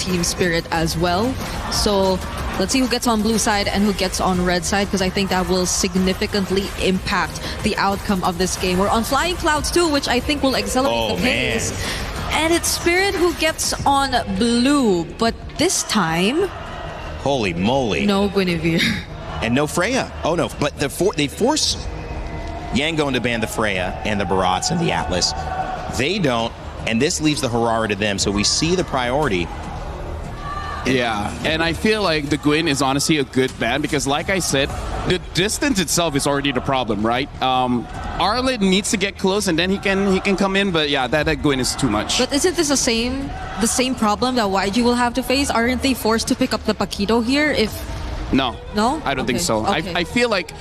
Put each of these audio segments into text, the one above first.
Team Spirit as well. So let's see who gets on blue side and who gets on red side, because I think that will significantly impact the outcome of this game. We're on Flying Clouds too, which I think will accelerate the pace. And it's Spirit who gets on blue, but this time... Holy moly. No Guinevere. And no Freya. Oh no, but they force Yangon to ban the Freya and the Barats and the Atlas. They don't, and this leaves the Harara to them, so we see the priority. Yeah, and I feel like the Gwyn is honestly a good ban because, like I said, the distance itself is already the problem, right? Arlen needs to get close, and then he can come in. But yeah, that Gwyn is too much. But isn't this the same problem that YG will have to face? Aren't they forced to pick up the Paquito here? No, I don't think so. Okay. I feel like.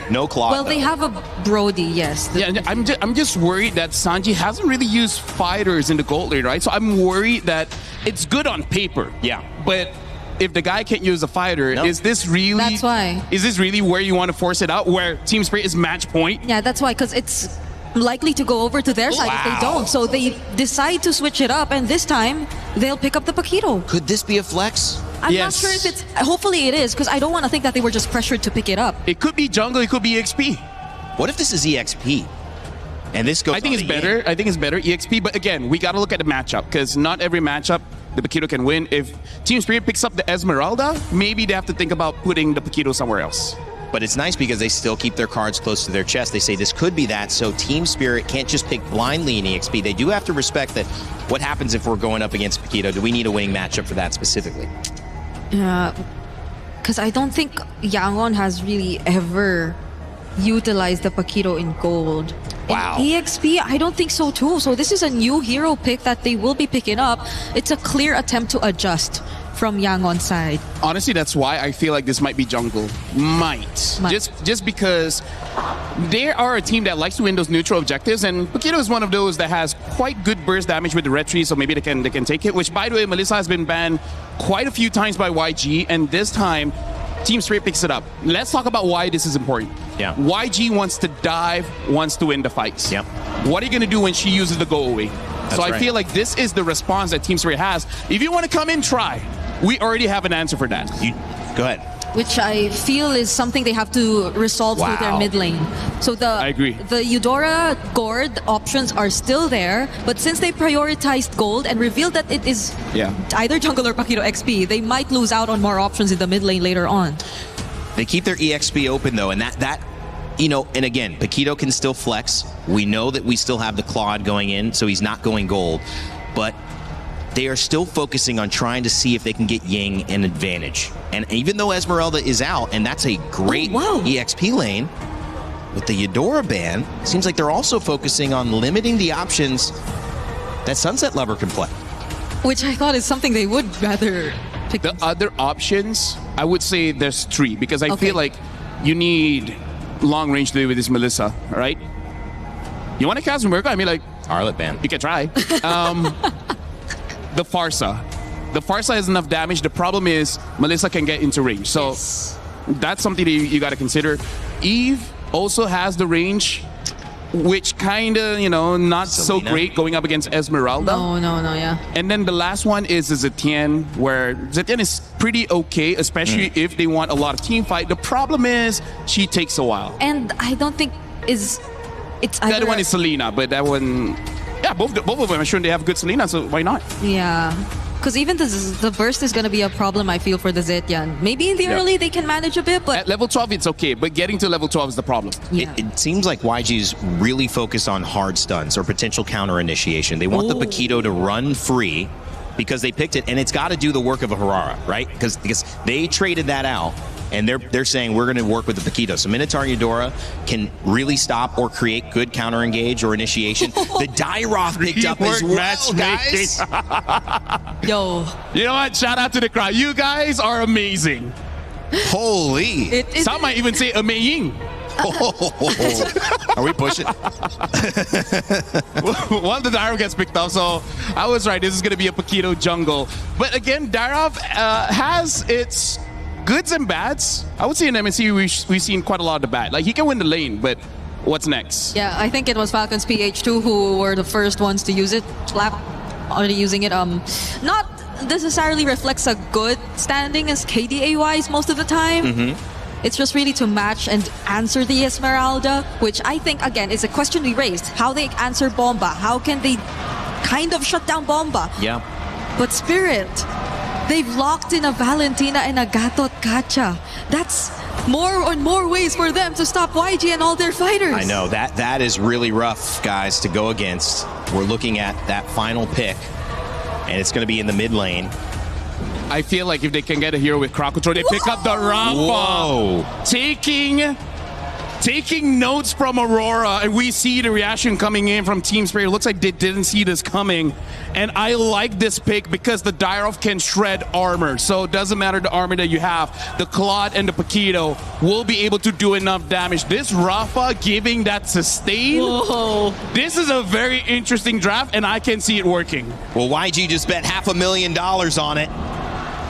No Claude. Well, they have a Brody, yes. Yeah, I'm just worried that Sanji hasn't really used fighters in the gold lane, right? So I'm worried that it's good on paper. Yeah. But if the guy can't use a fighter, is this really... That's why. Is this really where you want to force it out, where Team Spirit is match point? Yeah, that's why, because it's likely to go over to their side if they don't. So they decide to switch it up, and this time, they'll pick up the Paquito. Could this be a flex? I'm not sure if it's... Hopefully it is, because I don't want to think that they were just pressured to pick it up. It could be jungle, it could be EXP. What if this is EXP? And this goes I think it's better. I think it's better EXP, but again, we got to look at the matchup, because not every matchup the Paquito can win. If Team Spirit picks up the Esmeralda, maybe they have to think about putting the Paquito somewhere else. But it's nice because they still keep their cards close to their chest. They say this could be that, so Team Spirit can't just pick blindly in EXP. They do have to respect that. What happens if we're going up against Paquito? Do we need a winning matchup for that specifically? Because I don't think Yangon has really ever utilized the Paquito in gold. Wow. In EXP, I don't think so too. So this is a new hero pick that they will be picking up. It's a clear attempt to adjust from Yangon's side. Honestly, that's why I feel like this might be jungle. Might. Just because they are a team that likes to win those neutral objectives, and Paquito is one of those that has quite good burst damage with the red tree, so maybe they can take it, which, by the way, Melissa has been banned quite a few times by YG, and this time Team Spirit picks it up. Let's talk about why this is important. Yeah. YG wants to dive, wants to win the fights. Yep. What are you going to do when she uses the go away? That's so I right. feel like this is the response that Team Spirit has. If you want to come in, try. We already have an answer for that. Go ahead. Which I feel is something they have to resolve through their mid lane. So I agree. The Eudora Gord options are still there, but since they prioritized gold and revealed that it is either jungle or Paquito XP, they might lose out on more options in the mid lane later on. They keep their EXP open though, and that you know, and again, Paquito can still flex. We know that we still have the Claude going in, so he's not going gold, but they are still focusing on trying to see if they can get Ying an advantage. And even though Esmeralda is out, and that's a great EXP lane, with the Eudora ban, it seems like they're also focusing on limiting the options that Sunset Lover can play. Which I thought is something they would rather pick. The other options, I would say there's three, because I feel like you need long range to do with this Melissa, right? You want to cast Merca? I mean, like, Arlet ban. You can try. The Farsa. The Farsa has enough damage. The problem is Melissa can get into range. So that's something that you got to consider. Eve also has the range, which kind of, you know, not so great going up against Esmeralda. No, yeah. And then the last one is Zetienne, where Zetienne is pretty okay, especially if they want a lot of team fight. The problem is she takes a while. And I don't think it's the other one is Selena, but that one... Yeah, both of them. I'm sure they have good Selena, so why not? Yeah. Because even the burst is going to be a problem, I feel, for the Zetian. Maybe in the early they can manage a bit, but... At level 12, it's okay, but getting to level 12 is the problem. Yeah. It seems like YG's really focused on hard stuns or potential counter initiation. They want the Paquito to run free because they picked it, and it's got to do the work of a Harara, right? Because they traded that out, and they're saying we're going to work with the Paquito. So Minotaur and Eudora can really stop or create good counter engage or initiation. The Dairoth picked up as well, guys. Yo. You know what? Shout out to the crowd. You guys are amazing. Holy. Some might even say amazing. Are we pushing? Well, the Dairoth gets picked up, so I was right. This is going to be a Paquito jungle. But again, Dairoth has its goods and bads. I would say in MSC we've seen quite a lot of the bad. Like, he can win the lane, but what's next? Yeah, I think it was Falcons PH2 who were the first ones to use it. already using it. Not necessarily reflects a good standing as KDA-wise most of the time. It's just really to match and answer the Esmeralda, which I think, again, is a question we raised. How they answer Bomba. How can they kind of shut down Bomba? Yeah. But Spirit, they've locked in a Valentina and a Gatot Kacha. That's more and more ways for them to stop YG and all their fighters. I know, that is really rough, guys, to go against. We're looking at that final pick, and it's going to be in the mid lane. I feel like if they can get a hero with Crocodile, they pick up the Rafa. Whoa. Taking notes from Aurora, and we see the reaction coming in from Team Spirit. It looks like they didn't see this coming. And I like this pick because the Dyrov can shred armor. So it doesn't matter the armor that you have. The Claude and the Paquito will be able to do enough damage. This Rafa giving that sustain. Whoa. This is a very interesting draft, and I can see it working. Well, YG just bet $500,000 on it,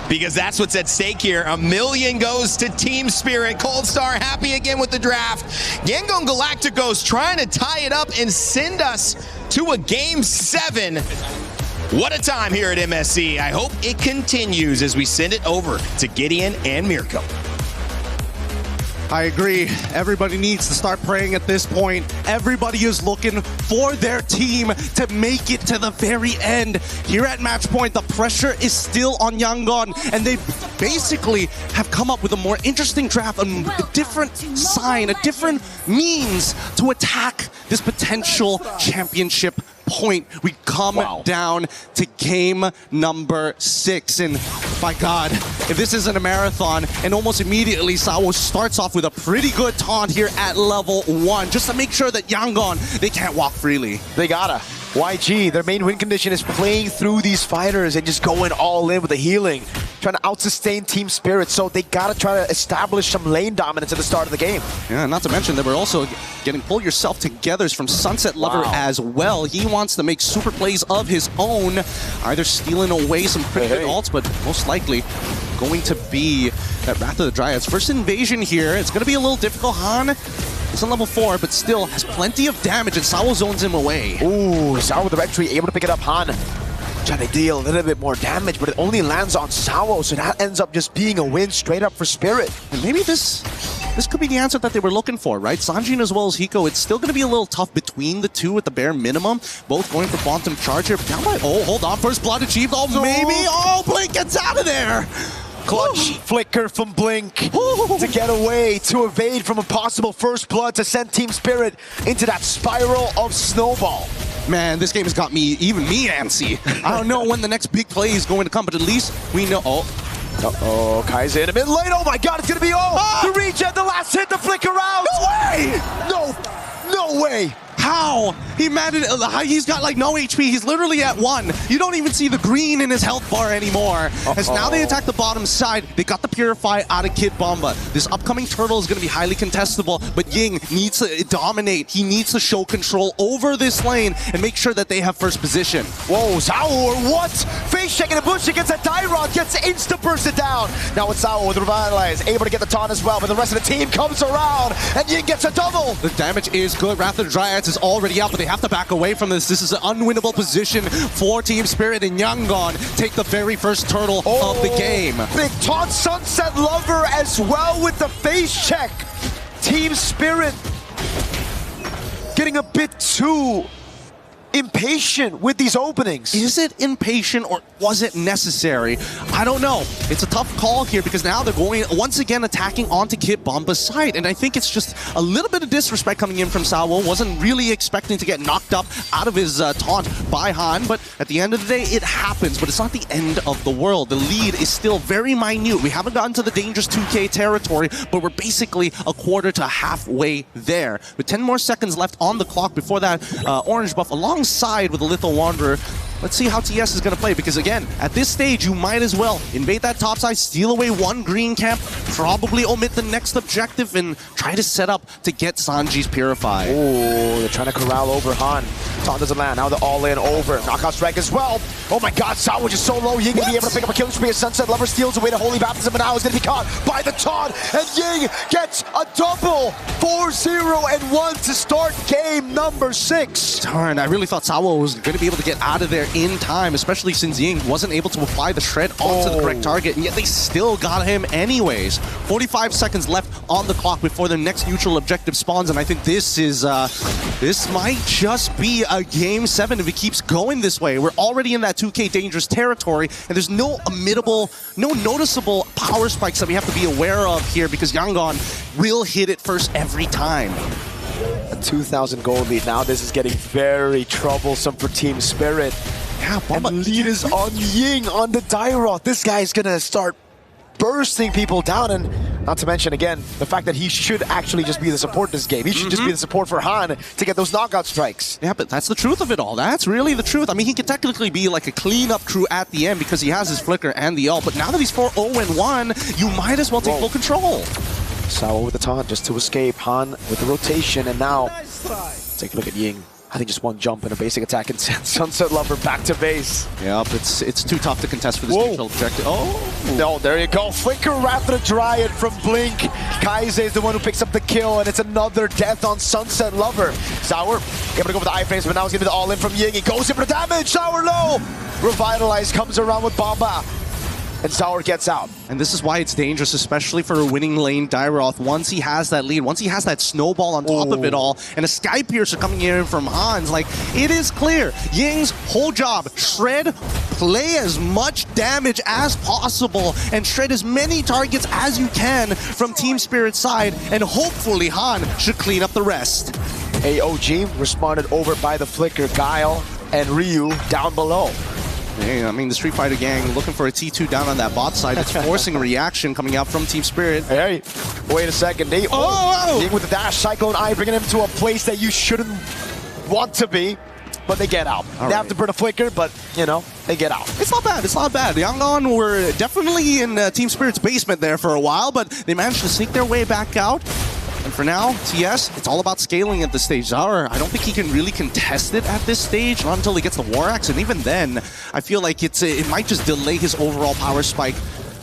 because that's what's at stake here. $1 million goes to Team Spirit. Cold Star happy again with the draft. Yangon Galacticos trying to tie it up and send us to a Game 7. What a time here at MSC. I hope it continues as we send it over to Gideon and Mirko. I agree. Everybody needs to start praying at this point. Everybody is looking for their team to make it to the very end. Here at match point, the pressure is still on Yangon, and they basically have come up with a more interesting draft, a different sign, a different means to attack this potential championship point. We come down to game number 6, and by God, if this isn't a marathon, and almost immediately Sawo starts off with a pretty good taunt here at level 1, just to make sure that Yangon, they can't walk freely. They gotta. YG, their main win condition is playing through these fighters and just going all in with the healing, trying to out-sustain Team Spirit, so they gotta try to establish some lane dominance at the start of the game. Yeah, not to mention that we're also getting Pull Yourself Togethers from Sunset Lover as well. He wants to make super plays of his own, either stealing away some pretty good ults, but most likely going to be that Wrath of the Dryads. First invasion here, it's going to be a little difficult. Han is on level 4, but still has plenty of damage, and Sawo zones him away. Ooh, Sawo with the red tree, able to pick it up. Han trying to deal a little bit more damage, but it only lands on Sawo, so that ends up just being a win straight up for Spirit. And maybe this could be the answer that they were looking for, right? Sanjin as well as Hiko, it's still going to be a little tough between the two at the bare minimum. Both going for Quantum Charge here. Down by, oh, hold on, first blood achieved. Oh, maybe, oh, Blink gets out of there. Clutch flicker from Blink to get away, to evade from a possible first blood, to send Team Spirit into that spiral of Snowball. Man, this game has got me, even me, antsy. I don't know when the next big play is going to come, but at least we know. Uh-oh, Kaiser in a mid lane. Oh my God, it's gonna be the regen, the last hit, the flicker out. No way! No way. How? He managed, he's got like no HP. He's literally at 1. You don't even see the green in his health bar anymore. As now they attack the bottom side, they got the Purify out of Kid Bomba. This upcoming turtle is going to be highly contestable, but Ying needs to dominate. He needs to show control over this lane and make sure that they have first position. Whoa, Sawo or what? Face check in the bush against a Dyrod, gets insta-bursted down. Now it's Sawo with Revitalize, able to get the taunt as well, but the rest of the team comes around, and Ying gets a double. The damage is good. Wrath of the Dryads is already out, but they have to back away from this. This is an unwinnable position for Team Spirit, and Yangon take the very first turtle of the game. Big taunt, Sunset Lover as well with the face check. Team Spirit getting a bit too impatient with these openings. Is it impatient or was it necessary? I don't know. It's a tough call here because now they're going once again attacking onto Kid Bomba's side, and I think it's just a little bit of disrespect coming in from Sawo. Wasn't really expecting to get knocked up out of his taunt by Han, but at the end of the day, it happens, but it's not the end of the world. The lead is still very minute. We haven't gotten to the dangerous 2K territory, but we're basically a quarter to halfway there. With 10 more seconds left on the clock before that orange buff alongside with a Lethal Wanderer. Let's see how TS is going to play, because again, at this stage, you might as well invade that top side, steal away one green camp, probably omit the next objective, and try to set up to get Sanji's Purify. Oh, they're trying to corral over Han. Taunt doesn't land. Now the all-in over. Knockout strike as well. Oh my god, Sawo just so low. Ying gonna be able to pick up a killing spree as Sunset Lover steals away the Holy Baptism, and now he's gonna be caught by the taunt. And Ying gets a double. 4-0-1 to start game number 6. Darn, I really thought Sawo was going to be able to get out of there in time, especially since Ying wasn't able to apply the shred onto the correct target, and yet they still got him anyways. 45 seconds left on the clock before their next neutral objective spawns, and I think this is this might just be a game 7 if it keeps going this way. We're already in that 2K dangerous territory, and there's no noticeable power spikes that we have to be aware of here because Yangon will hit it first every time. A 2,000 gold lead. Now this is getting very troublesome for Team Spirit. Yeah, and the lead is on Ying on the Dairoth. This guy's gonna start bursting people down, and not to mention, again, the fact that he should actually just be the support this game. He should just be the support for Han to get those knockout strikes. Yeah, but that's the truth of it all. That's really the truth. I mean, he could technically be like a cleanup crew at the end because he has his flicker and the ult, but now that he's 4-0-1, you might as well take full control. Sawo with the taunt just to escape. Han with the rotation, and now take a look at Ying. I think just one jump and a basic attack and send Sunset Lover back to base. Yep, it's too tough to contest for this neutral objective. Oh! No, there you go. Flicker Raptor Dryad from Blink. Kaize is the one who picks up the kill, and it's another death on Sunset Lover. Sour able to go for the iframes, but now he's going to be the all-in from Ying. He goes in for the damage. Sour low. Revitalize comes around with Bomba. And Sour gets out. And this is why it's dangerous, especially for a winning lane Dairoth. Once he has that lead, once he has that snowball on top of it all, and a Sky Piercer coming in from Hans, like, it is clear. Ying's whole job, shred, play as much damage as possible, and shred as many targets as you can from Team Spirit's side, and hopefully Han should clean up the rest. AOG responded over by the Flicker, Guile and Ryu down below. Yeah, I mean, the Street Fighter gang looking for a T2 down on that bot side. It's forcing a reaction coming out from Team Spirit. Hey, wait a second. Ying with the dash, Cyclone Eye, bringing him to a place that you shouldn't want to be. But they get out. They have to burn a flicker, but, you know, they get out. It's not bad. It's not bad. Yangon were definitely in Team Spirit's basement there for a while, but they managed to sneak their way back out. And for now, TS, it's all about scaling at this stage. Zaur, I don't think he can really contest it at this stage, not until he gets the War Axe, and even then, I feel like it might just delay his overall power spike.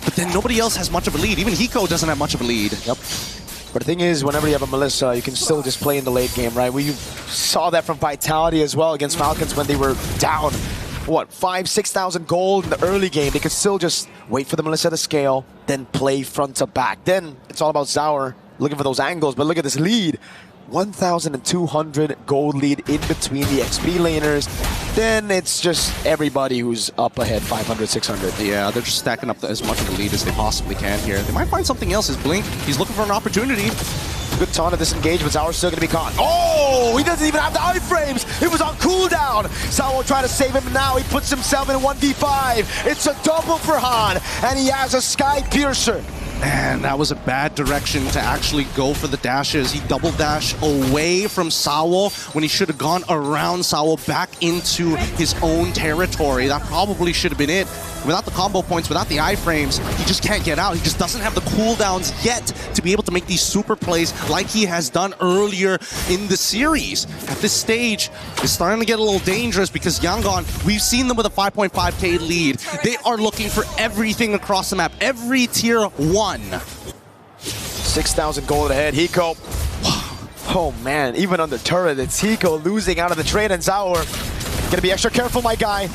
But then nobody else has much of a lead. Even Hiko doesn't have much of a lead. Yep. But the thing is, whenever you have a Melissa, you can still just play in the late game, right? We saw that from Vitality as well against Falcons when they were down, what, 5,000-6,000 gold in the early game. They could still just wait for the Melissa to scale, then play front to back. Then it's all about Zaur looking for those angles, but look at this lead. 1,200 gold lead in between the XP laners. Then it's just everybody who's up ahead, 500, 600. Yeah, they're just stacking up as much of the lead as they possibly can here. They might find something else. His Blink, he's looking for an opportunity. Good taunt of this engagement. Zaur's still going to be caught. Oh, he doesn't even have the iframes. It was on cooldown. Zaur trying to save him now. He puts himself in 1v5. It's a double for Han, and he has a Sky Piercer. Man, that was a bad direction to actually go for the dashes. He double dashed away from Sawo when he should have gone around Sawo back into his own territory. That probably should have been it. Without the combo points, without the iframes, he just can't get out. He just doesn't have the cooldowns yet to be able to make these super plays like he has done earlier in the series. At this stage, it's starting to get a little dangerous because Yangon, we've seen them with a 5.5k lead. They are looking for everything across the map, every tier 1. 6,000 gold ahead. Hiko. Oh man, even on the turret, it's Hiko losing out of the trade, and Zaur gonna be extra careful, my guy.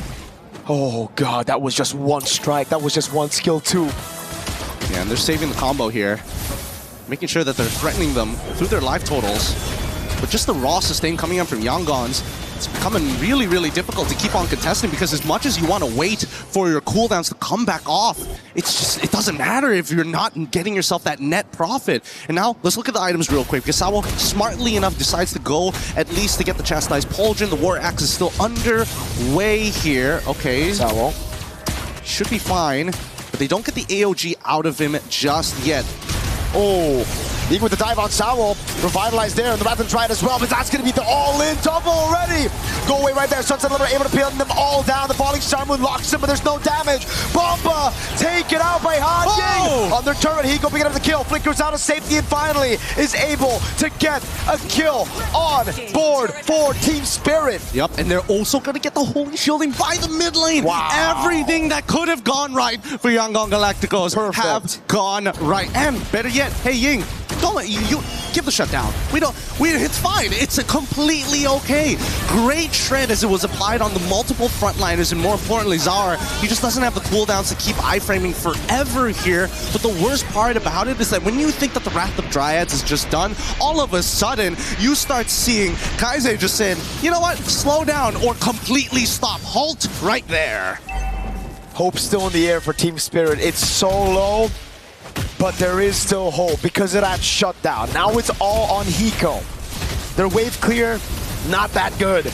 Oh god, that was just one strike. That was just one skill too. Yeah, and they're saving the combo here, making sure that they're threatening them through their life totals. But just the raw sustain coming in from Yangon's, it's becoming really, really difficult to keep on contesting because as much as you want to wait for your cooldowns to come back off, it doesn't matter if you're not getting yourself that net profit. And now, let's look at the items real quick because Sawo, smartly enough, decides to go at least to get the Chastised Pauldron. The War Axe is still underway here. Okay. Sawo should be fine, but they don't get the AOG out of him just yet. Oh, Ying with the dive on Sawo, revitalized there, and the Raptor tried as well, but that's going to be the all-in double already. Go away right there. Sunset Lover able to pin them all down. The falling Star Moon locks him, but there's no damage. Bomba taken out by Han Ying. On their turret, Hiko picking up the kill. Flickers out of safety and finally is able to get a kill on board for Team Spirit. Yep, and they're also going to get the holy shielding by the mid lane. Wow. Everything that could have gone right for Yangon Galacticos have gone right. And better yet, hey Ying, don't let you give the shutdown. It's fine. It's completely okay. Great shred as it was applied on the multiple frontliners, and more importantly, Zara, he just doesn't have the cooldowns to keep iframing forever here. But the worst part about it is that when you think that the Wrath of Dryads is just done, all of a sudden, you start seeing Kaise just saying, you know what, slow down or completely stop. Halt right there. Hope still in the air for Team Spirit. It's so low, but there is still hope because of that shutdown. Now it's all on Hiko. Their wave clear, not that good.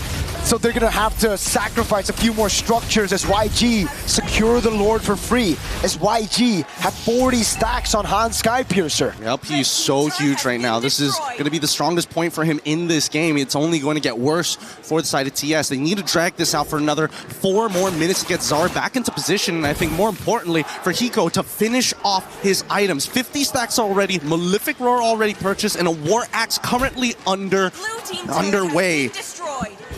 So they're gonna have to sacrifice a few more structures as YG secure the Lord for free. As YG have 40 stacks on Han Skypiercer. Yep, he's so huge right now. This is going to be the strongest point for him in this game. It's only going to get worse for the side of TS. They need to drag this out for another 4 more minutes to get Zara back into position. And I think more importantly for Hiko to finish off his items. 50 stacks already, Malefic Roar already purchased, and a War Axe currently underway.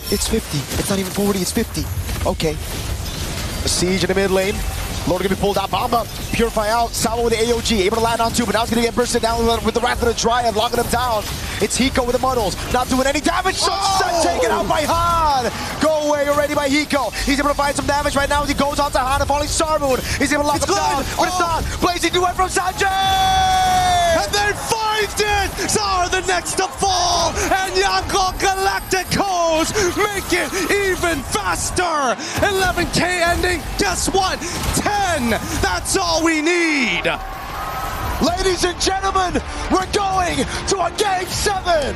It's 50. It's not even 40, it's 50. Okay. A siege in the mid lane. Lord gonna be pulled out. Bomba, purify out. Sawa with the AOG, able to land on 2, but now he's gonna get bursted down with the Wrath of the Dryad, locking him down. It's Hiko with the muddles, not doing any damage. Sunset taken out by Han. Go away already by Hiko. He's able to find some damage right now as he goes on to Han and falling Star Moon. He's able to lock him down, but it's not. Blazing duet from Sanjay! And they find it! Zara the next to fall! And Yangon Galacticos make it even faster! 11K ending, guess what? 10! That's all we need! Ladies and gentlemen, we're going to a Game 7!